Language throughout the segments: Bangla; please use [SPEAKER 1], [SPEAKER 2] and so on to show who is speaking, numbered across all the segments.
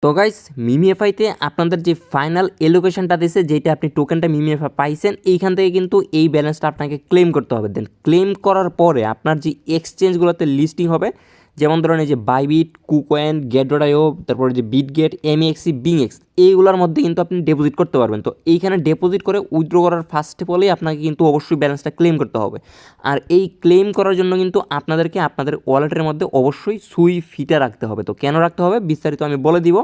[SPEAKER 1] তো গাইস মিমিএফআইতে আপনাদের যে ফাইনাল এলোকেশনটা দিয়েছে যেটা আপনি টোকেনটা মিমিএফআই পাইছেন এইখান থেকে কিন্তু এই ব্যালেন্সটা আপনাকে ক্লেম করতে হবে। দেন ক্লেম করার পরে আপনার যে এক্সচেঞ্জগুলোতে লিস্টিং হবে, যেমন ধরেন এই যে বাইবিট, কুকয়েন, গেট.io, তারপরে যে বিটগেট, এমএক্সি, বিংএক্স, এইগুলোর মধ্যে কিন্তু আপনি ডিপোজিট করতে পারবেন। তো এইখানে ডিপোজিট করে উইথড্র করার ফার্স্ট অফ অলেই আপনাকে কিন্তু অবশ্যই ব্যালেন্সটা ক্লেম করতে হবে। আর এই ক্লেম করার জন্য কিন্তু আপনাদেরকে আপনাদের ওয়ালেটের মধ্যে অবশ্যই সুই ফিটা রাখতে হবে। তো কেন রাখতে হবে বিস্তারিত আমি বলে দিব,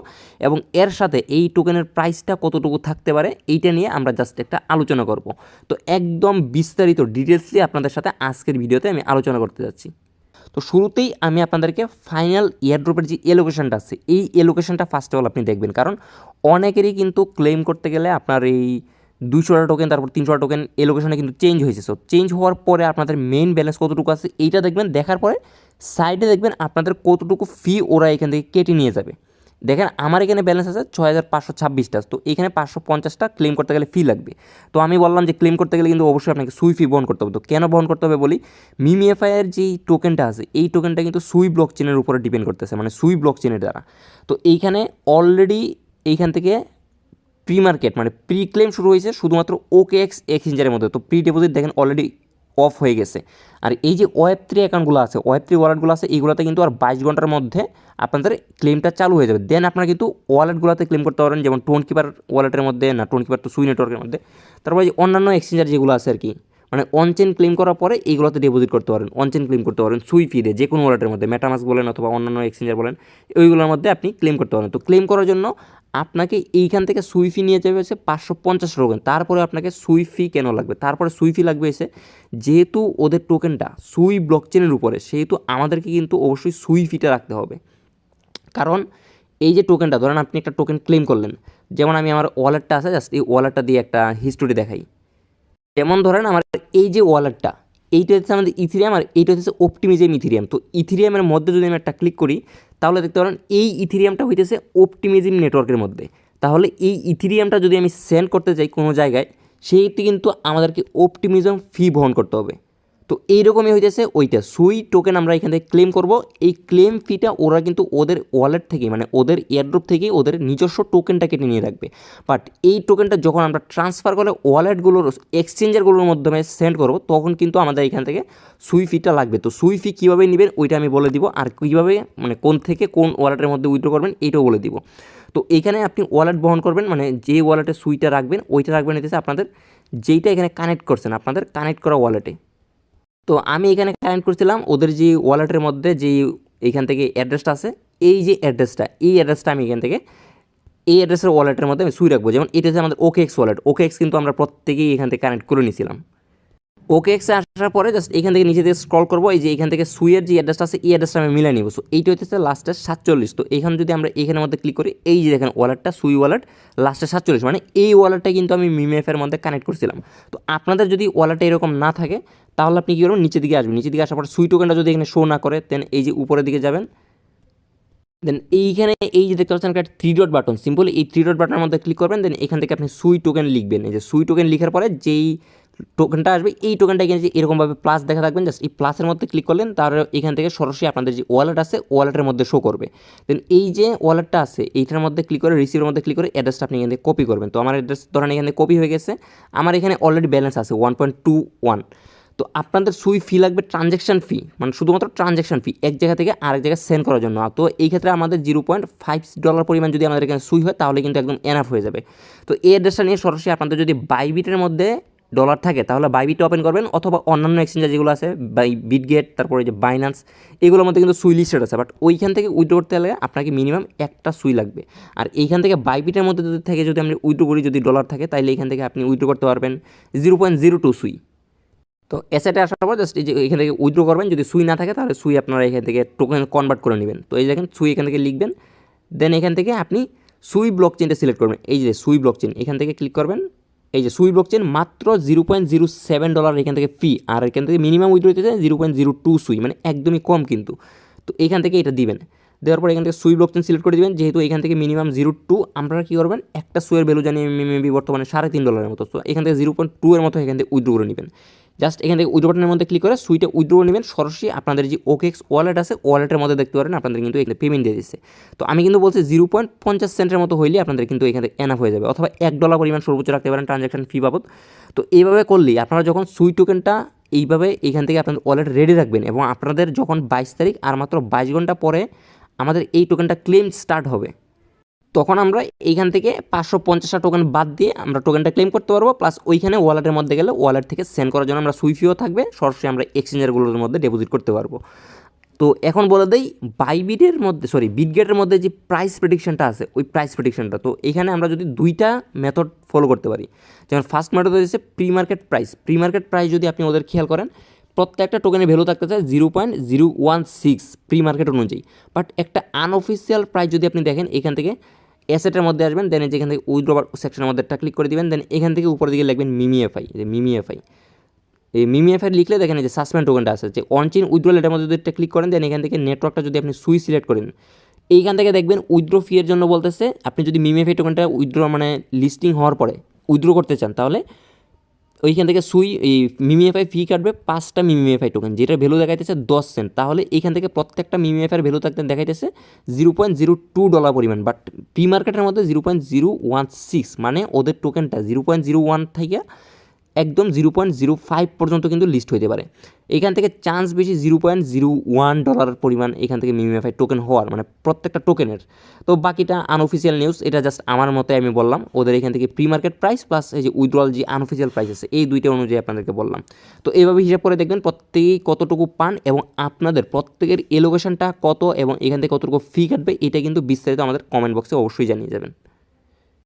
[SPEAKER 1] এবং এর সাথে এই টোকেনের প্রাইসটা কতটুকু থাকতে পারে এইটা নিয়ে আমরা জাস্ট একটা আলোচনা করব। তো একদম বিস্তারিত ডিটেলসলি আপনাদের সাথে আজকের ভিডিওতে আমি আলোচনা করতে যাচ্ছি। তো শুরুতেই আমি আপনাদেরকে ফাইনাল এয়ারড্রপের যে এলোকেশনটা আছে এই এলোকেশনটা ফার্স্ট অফ অল আপনি দেখবেন, কারণ অনেকেরই কিন্তু ক্লেম করতে গেলে আপনার এই 200টা টোকেন তারপর 300টা টোকেন এলোকেশনে কিন্তু চেঞ্জ হয়েছে। সো চেঞ্জ হওয়ার পরে আপনাদের মেইন ব্যালেন্স কতটুকু আছে এইটা দেখবেন, দেখার পরে সাইডে দেখবেন আপনাদের কতটুকু ফি ওরা এখান থেকে কেটে নিয়ে যাবে। দেখেন আমার এখানে ব্যালেন্স আছে 6526টা, তো এখানে 550টা ক্লেম করতে গেলে ফি লাগবে। তো আমি বললাম যে ক্লেম করতে গেলে কিন্তু অবশ্যই আপনাকে সুই ফি বহন করতে হবে। তো কেন বহন করতে হবে বলি, মিমিএফআইয়ের যেই টোকেনটা আছে এই টোকেনটা কিন্তু সুই ব্লক চেনের উপরে ডিপেন্ড করতেছে, মানে সুই ব্লক চেনের দ্বারা। তো এইখানে অলরেডি এইখান থেকে প্রি মার্কেট মানে প্রি ক্লেম শুরু হয়েছে শুধুমাত্র ওকেএক্স এক্সচেঞ্জের মধ্যে। তো প্রি ডিপোজিট দেখেন অলরেডি অফ হয়ে গেছে। আর এই যে ওয়েব3 অ্যাকাউন্টগুলো আছে, ওয়েব3 ওয়ালেটগুলো আছে, এইগুলোতে কিন্তু আর 22 ঘন্টার মধ্যে আপনাদের ক্লেমটা চালু হয়ে যাবে। দেন আপনারা কিন্তু ওয়ালেটগুলোতে ক্লেম করতে পারেন, যেমন টোন কিপার ওয়ালেটের মধ্যে, না টোন কিপার তো সুই নেটওয়ার্কের মধ্যে। তারপরে যে অন্যান্য এক্সচেঞ্জার যেগুলো আছে আর কি, মানে অনচেন ক্লেম করার পরে এইগুলোতে ডিপোজিট করতে পারেন, অনচেন ক্লেম করতে পারেন সুই ফি দিয়ে, যে কোনো ওয়ালেটের মধ্যে মেটামাস্ক বলেন অথবা অন্যান্য এক্সচেঞ্জার বলেন, ওইগুলোর মধ্যে আপনি ক্লেম করতে পারেন। তো ক্লেম করার জন্য আপনাকে এইখান থেকে সুই ফি নিয়ে যাবে হচ্ছে 550 টোকেন। তারপরে আপনাকে সুই ফি কেন লাগবে, তারপরে সুই ফি লাগবে এসে, যেহেতু ওদের টোকেনটা সুই ব্লকচেনের উপরে সেহেতু আমাদেরকে কিন্তু অবশ্যই সুই ফিটা রাখতে হবে। কারণ এই যে টোকেনটা ধরেন আপনি একটা টোকেন ক্লেম করলেন, যেমন আমি আমার ওয়ালেটটা আছে জাস্ট এই ওয়ালেটটা দিয়ে একটা হিস্টোরি দেখাই। যেমন ধরেন আমার এই যে ওয়ালেটটা, এইটা হচ্ছে আমাদের ইথিরিয়াম আর এইটা হচ্ছে অপটিমিজম ইথিরিয়াম। তো ইথিরিয়ামের মধ্যে যদি আমি একটা ক্লিক করি তাহলে দেখতে পারেন এই ইথিরিয়ামটা হইতেছে অপটিমিজম নেটওয়ার্কের মধ্যে। তাহলে এই ইথিরিয়ামটা যদি আমি সেন্ড করতে চাই কোনো জায়গায়, সেইটি কিন্তু আমাদেরকে অপটিমিজম ফি বহন করতে হবে। তো এইরকমই হইতেছে ওইটা সুই টোকেন আমরা এখান থেকে ক্লেম করব। এই ক্লেম ফিটা ওরা কিন্তু ওদের ওয়ালেট থেকে মানে ওদের এয়ারড্রপ থেকে ওদের নিজস্ব টোকেনটা কেটে নিয়ে রাখবে। বাট এই টোকেনটা যখন আমরা ট্রান্সফার করে ওয়ালেটগুলোর এক্সচেঞ্জারগুলোর মাধ্যমে সেন্ড করব তখন কিন্তু আমাদের এখান থেকে সুই ফিটা লাগবে। তো সুই ফি কীভাবে নেবেন ওইটা আমি বলে দিব, আর কীভাবে মানে কোন থেকে কোন ওয়ালেটের মধ্যে উইথড্র করবেন এইটাও বলে দিব। তো এখানে আপনি ওয়ালেট বহন করবেন, মানে যে ওয়ালেটে সুইটা রাখবেন ওইটা রাখবেন হচ্ছে আপনাদের যেইটা এখানে কানেক্ট করছেন আপনাদের কানেক্ট করা ওয়ালেটে। তো আমি এখানে কানেক্ট করছিলাম ওদের যে ওয়ালেটের মধ্যে যে এইখান থেকে অ্যাড্রেসটা আছে, এই যে অ্যাড্রেসটা এই অ্যাড্রেসটা আমি এখান থেকে এই অ্যাড্রেসের ওয়ালেটের মধ্যে আমি সুই রাখবো। যেমন এটা হচ্ছে আমাদের ওকেএক্স ওয়ালেট, ওকেএক্স কিন্তু আমরা প্রত্যেকেই এখান থেকে কানেক্ট করে নিয়েছিলাম। ওকেএক্সে আসার পরে জাস্ট এখান থেকে নিচে থেকে স্ক্রল করবো, এই যে এখান থেকে সুইয়ের যে অ্যাড্রেসটা আছে এই অ্যাড্রেসটা আমি মিলাই নিব। সো এইটা হচ্ছে লাস্টের 47। তো এখানে যদি আমরা এখানের মধ্যে ক্লিক করি, এই যে দেখেন ওয়ালেটটা সুই ওয়ালেট লাস্টে 47, মানে এই ওয়ালেটটা কিন্তু আমি মিমিএফের মধ্যে কানেক্ট করছিলাম। তো আপনাদের যদি ওয়ালেটটা এরকম না থাকে তাহলে আপনি কী করবেন, নিচের দিকে আসবেন, নিচের দিকে আসার পর সুই টোকেনটা যদি এখানে শো না করে দেন এই যে উপরের দিকে যাবেন। দেন এইখানে এই যে দেখতে পাচ্ছেন একটা 3 ডট বাটন, সিম্পল এই 3 ডট বাটনের মধ্যে ক্লিক করবেন। দেন এখান থেকে আপনি সুই টোকেন লিখবেন। এই যে সুই টোকেন লিখার পরে যেই টোকেনটা আসবে এই টোকেনটা এখানে যে এরকমভাবে প্লাস দেখা থাকবেন, জাস্ট এই প্লাসের মধ্যে ক্লিক করলেন, তার এখান থেকে সরাসরি আপনাদের যে ওয়ালেট আছে ওয়ালেটের মধ্যে শো করবে। দেন এই যে ওয়ালেটটা আছে এইটার মধ্যে ক্লিক করে রিসিভের মধ্যে ক্লিক করে অ্যাড্রেসটা আপনি এখান থেকে কপি করবেন। তো আমার অ্যাড্রেস ধরেন এখানে কপি হয়ে গেছে, আমার এখানে অলরেডি ব্যালেন্স আছে 1.21। তো আপনাদের সুই ফি লাগবে ট্রানজ্যাকশান ফি, মানে শুধুমাত্র ট্রানজ্যাকশান ফি এক জায়গা থেকে আরেক জায়গায় সেন্ড করার জন্য। তো এই ক্ষেত্রে আমাদের $0.5 পরিমাণ যদি আমাদের এখানে সুই হয় তাহলে কিন্তু একদম এনাফ হয়ে যাবে। তো এই অ্যাড্রেসটা নিয়ে সরাসরি আপনাদের যদি বাইবিটের মধ্যে ডলার থাকে তাহলে বাইবিট ওপেন করবেন, অথবা অন্যান্য এক্সচেঞ্জার যেগুলো আছে বিটগেট তারপরে যে বাইন্যান্স, এগুলোর মধ্যে কিন্তু সুই লিস্টেড আছে। বাট ওইখান থেকে উইথড্র করতে গেলে আপনাকে মিনিমাম একটা সুই লাগবে। আর এইখান থেকে বাইবিটের মধ্যে যদি আমরা উইথড্র করি যদি ডলার থাকে তাহলে এখান থেকে আপনি উইথড্র করতে পারবেন 0.02 সুই। তো অ্যাসেটে আসার পর জাস্ট এই যে এখান থেকে উইথড্র করবেন, যদি সুই না থাকে তাহলে সুই আপনারা এখান থেকে টোকেন কনভার্ট করে নেবেন। তো এই দেখেন সুই এখান থেকে লিখবেন, দেন এখান থেকে আপনি সুই ব্লক চেনটা সিলেক্ট করবেন। এই যে সুই ব্লক চেন এখান থেকে ক্লিক করবেন, এই যে সুই ব্লক চেন মাত্র $0.07 এখান থেকে ফি, আর এখান থেকে মিনিমাম উইথড্র হতে 0.02 সুই, মানে একদমই কম কিন্তু। তো এখান থেকে এটা দিবেন, দেওয়ার পর এখান থেকে সুই ব্লক চেন সিলেক্ট করে দেবেন। যেহেতু এখান থেকে মিনিমাম 0.2, আপনারা কী করবেন একটা সুইয়ের ভ্যালু জানিয়ে মেবি বর্তমানে $3.5 মতো। তো এখান থেকে 0.2 এর মতো এখান থেকে উইথড্র করে নেবেন। জাস্ট এখান থেকে উইথড্র বাটনের মধ্যে ক্লিক করে সুইটে উইথড্র নেবেন, সরাসরি আপনাদের যে ওকেএক্স ওয়ালেট আছে ওয়ালেটের মধ্যে দেখতে পারেন আপনাদের কিন্তু এখানে পেমেন্ট দিয়ে দিচ্ছে। তো আমি কিন্তু বলছি 0.50 সেন্টের মতো হইলে আপনাদের কিন্তু এখানে এনাফ হয়ে যাবে, অথবা $1 পরিমাণ সর্বোচ্চ রাখতে পারেন ট্রানজ্যাকশন ফি বাবদ। তো এইভাবে করলেই আপনারা যখন সুই টোকেনটা এইভাবে এইখান থেকে আপনাদের ওয়ালেট রেডি রাখবেন, এবং আপনাদের যখন 22 তারিখ আর মাত্র 22 ঘন্টা পরে আমাদের এই টোকেনটা ক্লেম স্টার্ট হবে, তখন আমরা এইখান থেকে 550টা টোকেন বাদ দিয়ে আমরা টোকেনটা ক্লেম করতে পারবো। প্লাস ওইখানে ওয়ালেটের মধ্যে গেলে ওয়ালেট থেকে সেন্ড করার জন্য আমরা সুইফিও থাকবে, সরাসরি আমরা এক্সচেঞ্জারগুলোর মধ্যে ডিপোজিট করতে পারবো। তো এখন বলে দেই বাইবিটের মধ্যে বিটগেটের মধ্যে যে প্রাইস প্রেডিকশনটা আছে ওই প্রাইস প্রেডিকশনটা, তো এখানে আমরা যদি দুইটা মেথড ফলো করতে পারি, যেমন ফার্স্ট মেথড হচ্ছে প্রি মার্কেট প্রাইস যদি আপনি ওদের খেয়াল করেন প্রত্যেকটা টোকেনের ভ্যালু থাকতে চায় 0.016 প্রি মার্কেট অনুযায়ী। বাট একটা আনঅফিসিয়াল প্রাইস যদি আপনি দেখেন, এখান থেকে অ্যাসেটের মধ্যে আসবেন, দেন যেখান থেকে উইথড্র সেকশনের মধ্যে একটা ক্লিক করে দিবেন, দেন এখান থেকে উপরের দিকে লিখবেন মিমিএফআই। এই মিমিএফআই লিখলে দেখেন যে সাসপেন্ড টোকেনটা আছে যে অনচেইন উইথড্রল, এটার মধ্যে যদি একটা ক্লিক করেন, দেন এখান থেকে নেটওয়ার্কটা যদি আপনি সুই সিলেক্ট করেন, এইখান থেকে দেখবেন উইথড্র ফি এর জন্য বলতেছে আপনি যদি মিমিএফআই টোকেনটা উইথড্র মানে লিস্টিং হওয়ার পরে উইথড্র করতে চান, তাহলে ওইখান থেকে এই মিমিএফআই ফি কাটবে 5টা মিমিএফআই টোকেন, যেটার ভ্যালু দেখাইতেছে 10 সেন্ট। তাহলে এইখান থেকে প্রত্যেকটা মিমিএফআই ভ্যালু থাকতে দেখাইতেছে $0.02 পরিমাণ, বাট প্রি মার্কেটের মধ্যে 0.016, মানে ওদের টোকেনটা 0.01 থেকে একদম 0.05 পর্যন্ত কিন্তু লিস্ট হতে পারে। এখান থেকে চান্স বেশি $0.01 পরিমাণ এখান থেকে মিমিএফআই টোকেন হওয়ার, মানে প্রত্যেকটা টোকেনের। তো বাকিটা আনঅফিসিয়াল নিউজ, এটা জাস্ট আমার মতে আমি বললাম। ওদের এখান থেকে প্রি মার্কেট প্রাইস প্লাস এই যে উইথড্রল যে আনঅফিসিয়াল প্রাইস আছে, এই দুইটা অনুযায়ী আপনাদেরকে বললাম। তো এইভাবে হিসাব করে দেখবেন প্রত্যেকেই কতটুকু পান এবং আপনাদের প্রত্যেকের এলোকেশনটা কত এবং এখান থেকে কতটুকু ফি কাটবে, এটা কিন্তু বিস্তারিত আমাদের কমেন্ট বক্সে অবশ্যই জানিয়ে যাবেন।